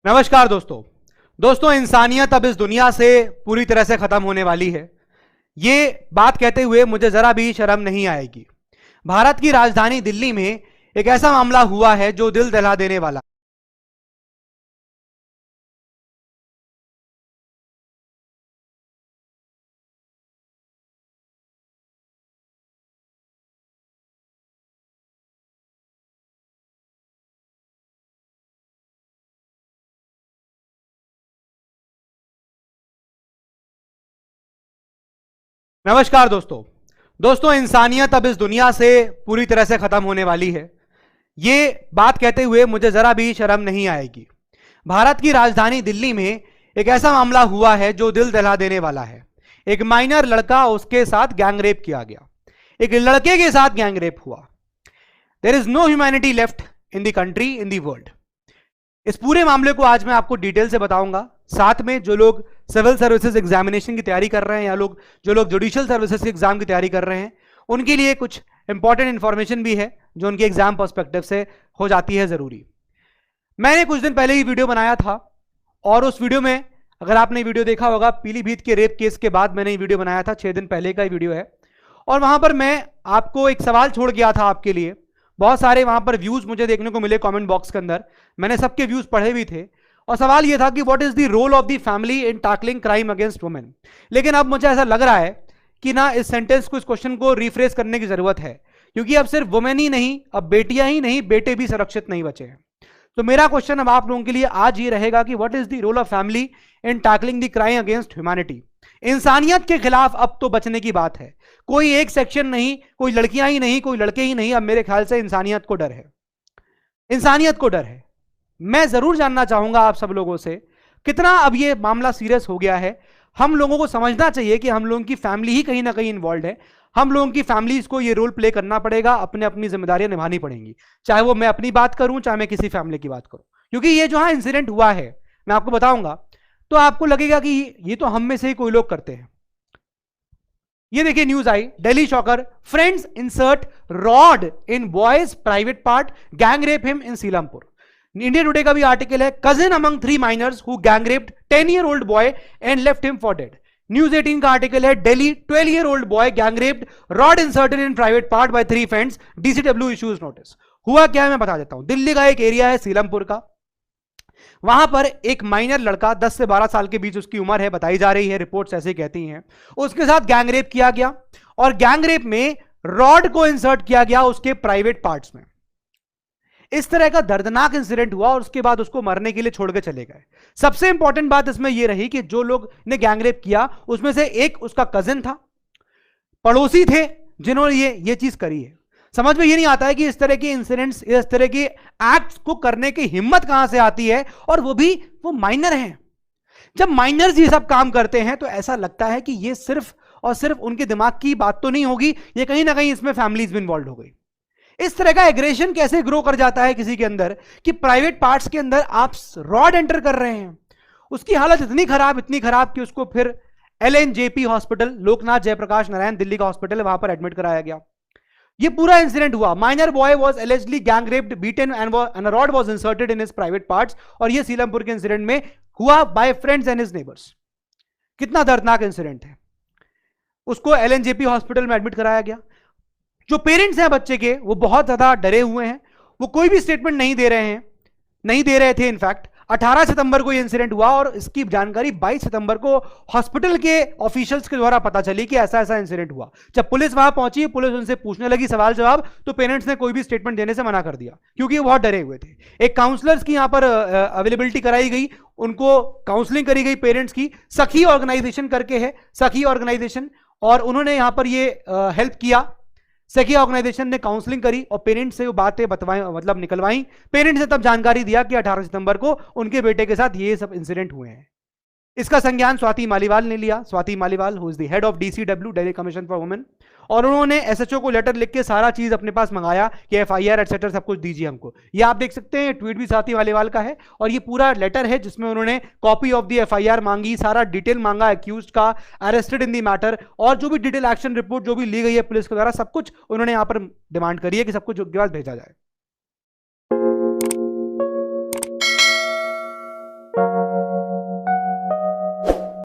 नमस्कार दोस्तों इंसानियत अब इस दुनिया से पूरी तरह से खत्म होने वाली है। ये बात कहते हुए मुझे जरा भी शर्म नहीं आएगी। भारत की राजधानी दिल्ली में एक ऐसा मामला हुआ है जो दिल दहला देने वाला। नमस्कार दोस्तों इंसानियत अब इस दुनिया से पूरी तरह से खत्म होने वाली है। ये बात कहते हुए मुझे जरा भी शर्म नहीं आएगी। भारत की राजधानी दिल्ली में एक ऐसा मामला हुआ है जो दिल दहला देने वाला है। एक माइनर लड़का, उसके साथ गैंगरेप किया गया। एक लड़के के साथ गैंगरेप हुआ। There is no humanity left in the country, in the world. इस पूरे मामले को आज मैं आपको डिटेल से बताऊंगा। साथ में जो लोग सिविल सर्विसेज एग्जामिनेशन की तैयारी कर रहे हैं या जो लोग जुडिशियल सर्विसेज के एग्जाम की तैयारी कर रहे हैं, उनके लिए कुछ इंपॉर्टेंट इंफॉर्मेशन भी है जो उनके एग्जाम पर्सपेक्टिव से हो जाती है जरूरी। मैंने कुछ दिन पहले ही वीडियो बनाया था और उस वीडियो में, अगर आपने वीडियो देखा होगा, पीलीभीत के रेप केस के बाद मैंने वीडियो बनाया था, 6 दिन पहले का ही वीडियो है। और वहां पर मैं आपको एक सवाल छोड़ गया था आपके लिए। बहुत सारे वहां पर व्यूज मुझे देखने को मिले कमेंट बॉक्स के अंदर। मैंने सबके व्यूज पढ़े भी थे और सवाल यह था कि what is the role of the family in tackling crime against women. लेकिन अब मुझे ऐसा लग रहा है कि ना इस सेंटेंस को, इस क्वेश्चन को रिफ्रेश करने की जरूरत है, क्योंकि अब सिर्फ वुमेन ही नहीं, अब बेटियां ही नहीं, बेटे भी सुरक्षित नहीं बचे हैं। तो मेरा क्वेश्चन अब आप लोगों के लिए आज ये रहेगा कि what is the role of family in tackling the crime against humanity. इंसानियत के खिलाफ अब तो बचने की बात है। कोई एक सेक्शन नहीं, कोई लड़कियां ही नहीं, कोई लड़के ही नहीं, अब मेरे ख्याल से इंसानियत को डर है। इंसानियत को डर है। मैं जरूर जानना चाहूंगा आप सब लोगों से कितना अब ये मामला सीरियस हो गया है। हम लोगों को समझना चाहिए कि हम लोगों की फैमिली ही कहीं ना कहीं इन्वॉल्व है। हम लोगों की फैमिलीज को ये रोल प्ले करना पड़ेगा, अपने अपनी जिम्मेदारियां निभानी पड़ेंगी, चाहे वो मैं अपनी बात करूं, चाहे मैं किसी फैमिली की बात करूं। क्योंकि ये जो इंसिडेंट हुआ है, मैं आपको बताऊंगा तो आपको लगेगा कि ये तो हम में से ही कोई लोग करते हैं। ये देखिए न्यूज आई, Delhi shocker, friends insert rod in boys private part, gang rape him in Seelampur. India Today का भी आर्टिकल है, cousin among 3 minors who gang raped 10-year-old boy and left him for dead. News 18 का आर्टिकल है, Delhi 12-year-old boy gang raped, rod inserted in private part by 3 friends, DCW issues notice. हुआ क्या है मैं बता देता हूं। दिल्ली का एक एरिया है सीलमपुर का, वहां पर एक माइनर लड़का, 10 से 12 साल के बीच उसकी उम्र है, बताई जा रही है, रिपोर्ट्स ऐसे कहती हैं, उसके साथ गैंग रेप किया गया और गैंग रेप में रॉड को इंसर्ट किया गया उसके प्राइवेट पार्ट्स में। इस तरह का दर्दनाक इंसिडेंट हुआ और उसके बाद उसको मरने के लिए छोड़ के चले गए। सबसे इंपॉर्टेंट बात इसमें यह रही कि जो लोग ने गैंग रेप किया उसमें से एक उसका कजिन था, पड़ोसी थे जिन्होंने ये चीज करी है। समझ में ये नहीं आता है कि इस तरह के इंसिडेंट्स, इस तरह के एक्ट्स को करने की हिम्मत कहां से आती है, और वो माइनर हैं। जब माइनर्स ये सब काम करते हैं तो ऐसा लगता है कि ये सिर्फ और सिर्फ उनके दिमाग की बात तो नहीं होगी, ये कहीं ना कहीं इसमें फैमिलीज भी इन्वॉल्व हो गई। इस तरह का एग्रेशन कैसे ग्रो कर जाता है किसी के अंदर कि प्राइवेट पार्ट्स के अंदर आप रॉड एंटर कर रहे हैं। उसकी हालत इतनी खराब कि उसको फिर LNJP हॉस्पिटल, लोकनाथ जयप्रकाश नारायण दिल्ली का हॉस्पिटल है, वहां पर एडमिट कराया गया। ये पूरा इंसिडेंट हुआ। Minor boy was allegedly gang raped, beaten and a rod was inserted in his private parts. और ये सीलमपुर के इंसिडेंट में हुआ by friends and his neighbours. कितना दर्दनाक इंसिडेंट है। उसको LNJP हॉस्पिटल में एडमिट कराया गया। जो पेरेंट्स हैं बच्चे के, वो बहुत ज्यादा डरे हुए हैं, वो कोई भी स्टेटमेंट नहीं दे रहे थे। इनफैक्ट 18 सितंबर को ये इंसिडेंट हुआ और इसकी जानकारी 22 सितंबर को हॉस्पिटल के ऑफिशियल्स के द्वारा पता चली कि ऐसा इंसिडेंट हुआ। जब पुलिस वहां पहुंची, पुलिस उनसे पूछने लगी सवाल जवाब, तो पेरेंट्स ने कोई भी स्टेटमेंट देने से मना कर दिया क्योंकि वो बहुत डरे हुए थे। एक काउंसलर्स की यहां पर अवेलेबिलिटी कराई गई, उनको काउंसलिंग करी गई पेरेंट्स की। सखी ऑर्गेनाइजेशन करके है, सखी ऑर्गेनाइजेशन, और उन्होंने यहां पर ये हेल्प किया। सखी ऑर्गेनाइजेशन ने काउंसलिंग करी और पेरेंट्स से वो बातें बतवाई, मतलब निकलवाई। पेरेंट्स ने तब जानकारी दिया कि 18 सितंबर को उनके बेटे के साथ ये सब इंसिडेंट हुए हैं। इसका संज्ञान स्वाति मालीवाल ने लिया। Swati Maliwal who is the head of DCW, Delhi commission for women, और उन्होंने SHO को लेटर लिख के सारा चीज अपने पास मंगाया कि FIR एटसेट्रा सब कुछ दीजिए हमको। ये आप देख सकते हैं, ट्वीट भी स्वाति मालीवाल का है और ये पूरा लेटर है जिसमें उन्होंने कॉपी ऑफ द FIR मांगी, सारा डिटेल मांगा अक्यूज्ड का, अरेस्टेड इन द मैटर, और जो भी डिटेल एक्शन रिपोर्ट जो भी ली गई है पुलिस के द्वारा, सब कुछ उन्होंने यहां पर डिमांड करी है कि सब कुछ उनके पास भेजा जाए।